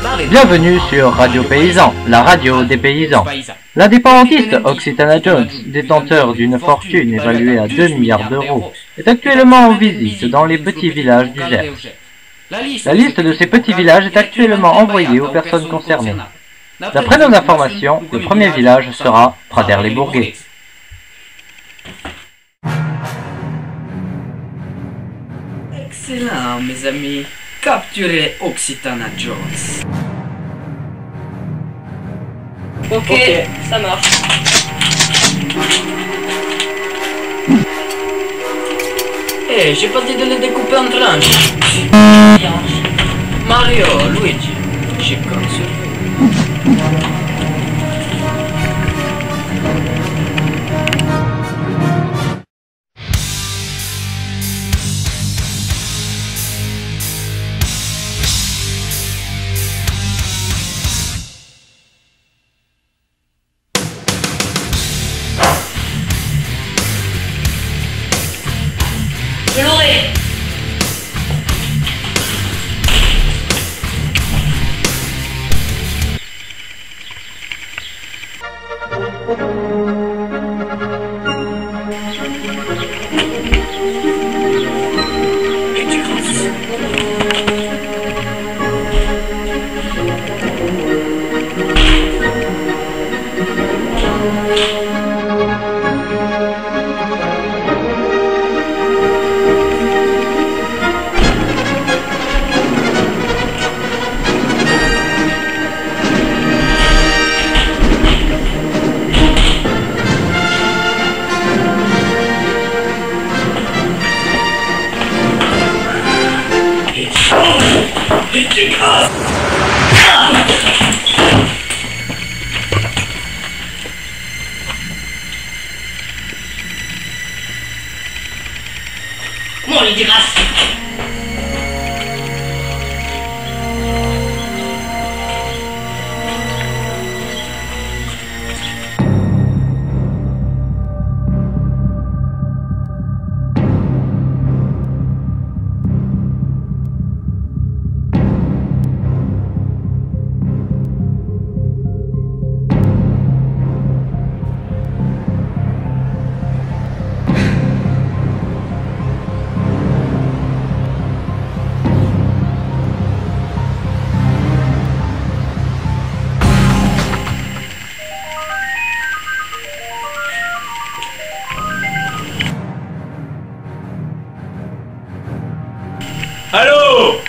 Bienvenue sur Radio Paysan, la radio des paysans. L'indépendantiste Occitana Jones, détenteur d'une fortune évaluée à 2 milliards d'euros, est actuellement en visite dans les petits villages du Gers. La liste de ces petits villages est actuellement envoyée aux personnes concernées. D'après nos informations, le premier village sera Pradères-les-Bourguets. Excellent, mes amis. Capturez Occitana Jones. Ok, ça marche. Eh, j'ai pas dit de les découper en tranches. Bien. Mario, Luigi, je compte sur vous. Je l'aurai. Comment les grâce. Allô?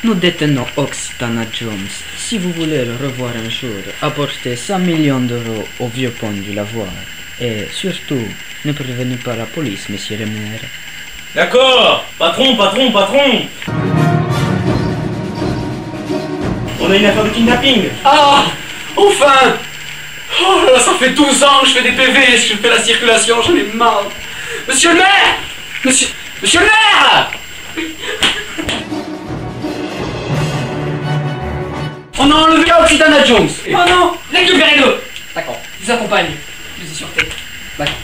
Nous détenons Occitana Jones. Si vous voulez le revoir un jour, apportez 100 millions d'euros au vieux pont du lavoir. Et surtout, ne prévenez pas la police, monsieur le maire. D'accord. Patron. On a une affaire de kidnapping. Ah! Enfin! Oh là là, ça fait 12 ans que je fais des PV, je fais la circulation, j'en ai marre. Monsieur le maire! Monsieur le maire! On a enlevé Occitana Jones. Oh non, récupérez-le. D'accord, je vous accompagne. Je vous ai sûreté. D'accord.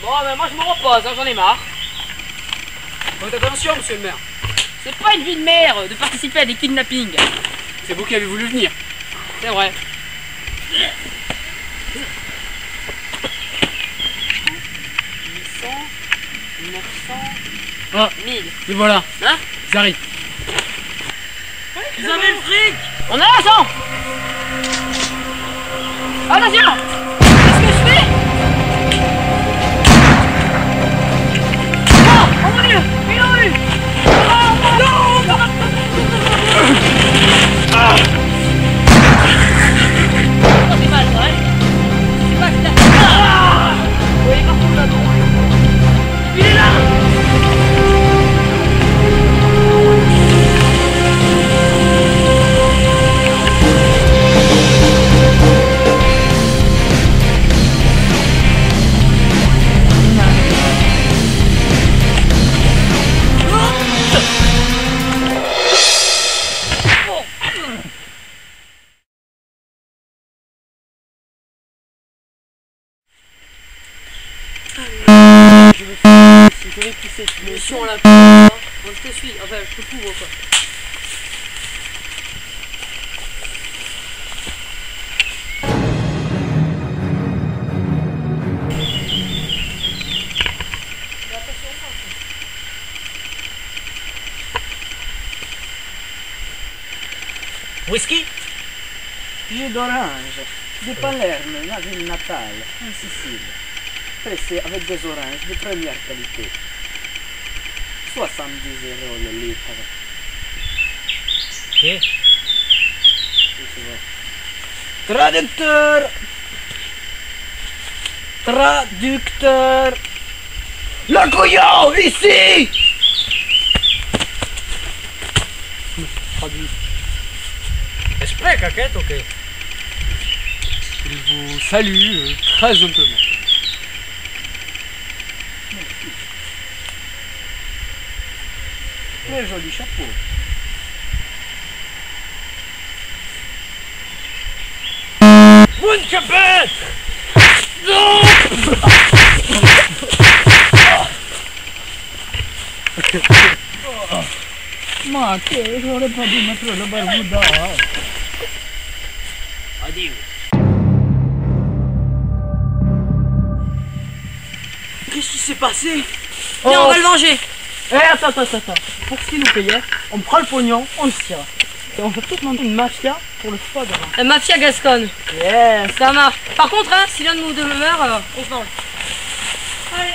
Bon, ben moi je me repose, hein, j'en ai marre. Faites attention, monsieur le maire. C'est pas une vie de mère de participer à des kidnappings. C'est vous qui avez voulu venir. C'est vrai. 900, Ah, 1000. et voilà, Hein? ils arrivent. Vous avez le fric? On a l'argent. Attention. Qu'est-ce que je fais? Oh, oh mon Dieu, il a eu. Oh non. C'est mal, ouais. C'est pas que t'as... Ah, oui, partout là-dedans. Il est là. Je vais pousser. Mission à la con, hein. Bon, je te suis, enfin je te couvre quoi. Whisky? Jus d'orange, de Palerme, ma ville natale, en Sicile. Pressé avec des oranges de première qualité. 70 € le litre. Ok. Traducteur! Traducteur! Le couillon, ici! Traduit. Explique, qu'est-ce ok? Il vous salue très humblement. Très joli chapeau. Wunderback! Ma che j'aurais pas dû mettre le barbouda. Adieu. Qu'est-ce qui s'est passé? Viens, on va le manger. Attends. Pour ce qu'il nous payait, on prend le pognon, on le tire. Et on fait tout monter une mafia pour le foie gras. La mafia gasconne. Yes! Ça marche. Par contre, hein, si l'un de nous deux meurt, on se venge. Allez.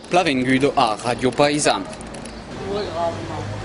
Plavengudo a Radio Paesano. Due gramma.